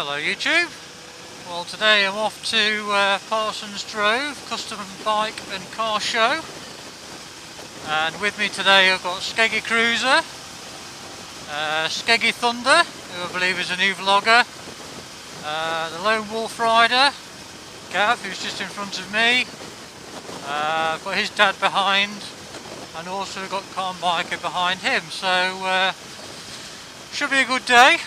Hello YouTube. Well, today I'm off to Parsons Drove Custom Bike and Car Show, and with me today I've got Skeggy Cruiser, Skeggy Thunder, who I believe is a new vlogger, the Lone Wolf Rider, Gav, who's just in front of me, I've got his dad behind, and also got Car Biker behind him, so should be a good day.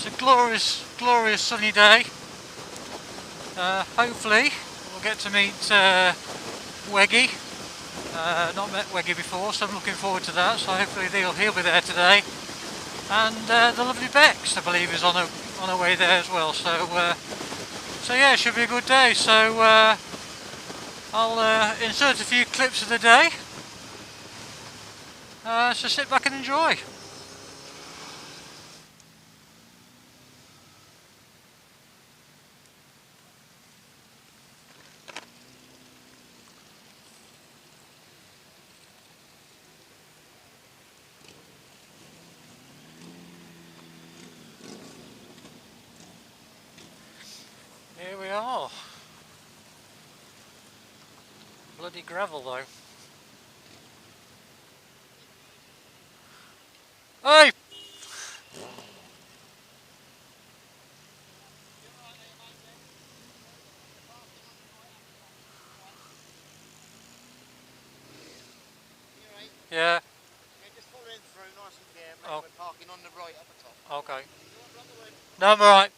It's a glorious sunny day. Hopefully we'll get to meet Weggy. Not met Weggy before, so I'm looking forward to that. So hopefully he'll be there today. And the lovely Bex, I believe, is on her way there as well. So yeah, it should be a good day. So I'll insert a few clips of the day. So sit back and enjoy. Here we are. Bloody gravel though. Hey! Yeah. Just following through nice and clear, mate. Oh. We're parking on the right at the top. Okay. No, I'm alright.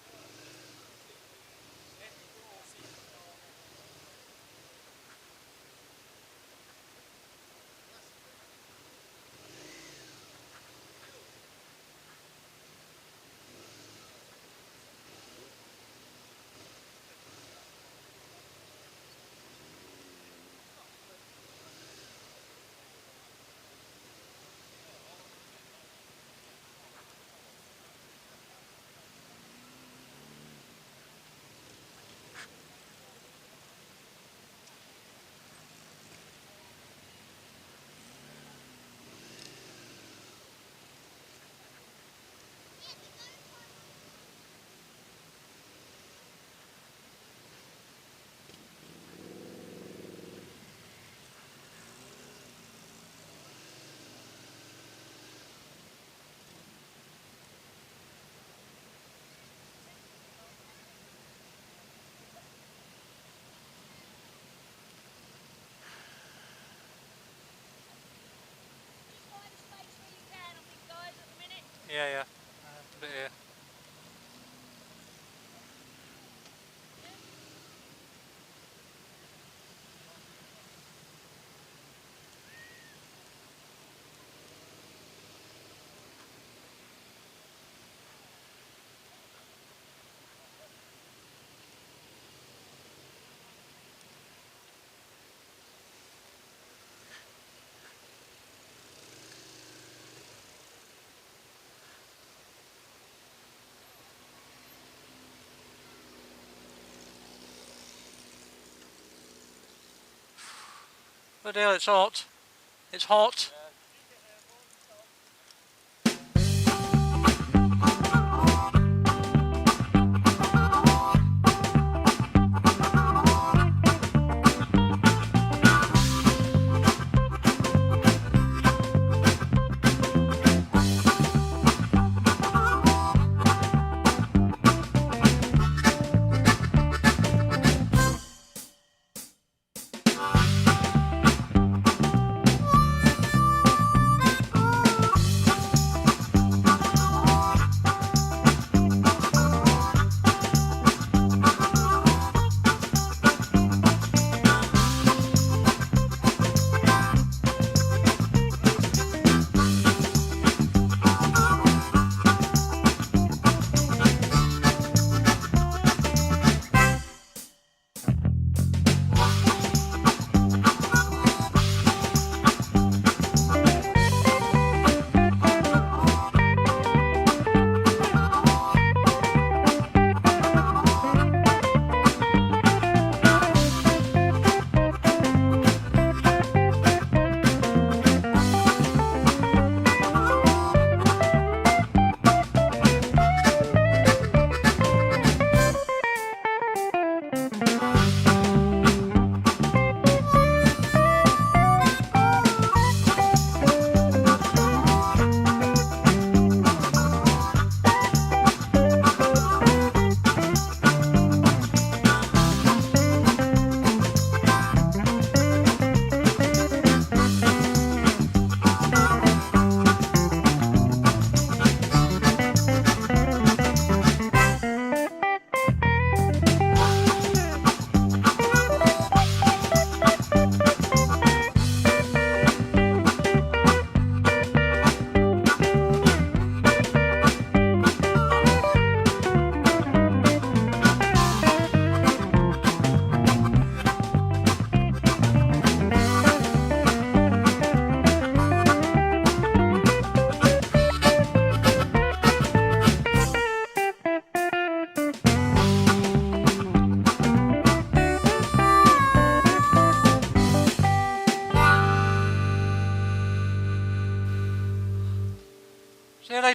Yeah. Put it here. But hell, it's hot. It's hot.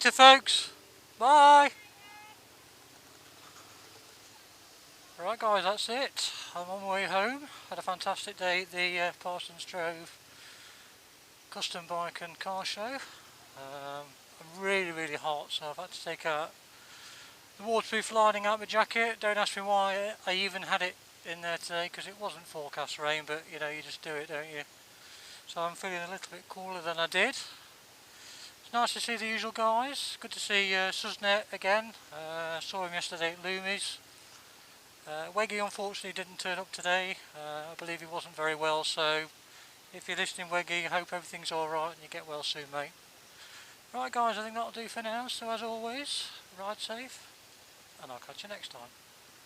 later, folks. Bye. Right guys, that's it. I'm on my way home. Had a fantastic day at the Parsons Drove custom bike and car show. I'm really hot, so I've had to take out the waterproof lining out of my jacket. Don't ask me why I even had it in there today, because it wasn't forecast rain, but you know, you just do it, don't you? So I'm feeling a little bit cooler than I did. It's nice to see the usual guys. Good to see Susnet again. Saw him yesterday at Loomies. Weggy unfortunately didn't turn up today. I believe he wasn't very well, so if you're listening, Weggy, I hope everything's alright and you get well soon, mate. Right guys, I think that'll do for now, so as always, ride safe, and I'll catch you next time.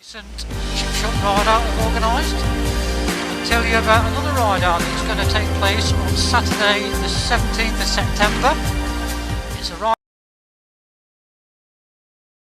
Recent chip shop ride out I've organised. I'll tell you about another ride out that's going to take place on Saturday the 17th of September. It's a ride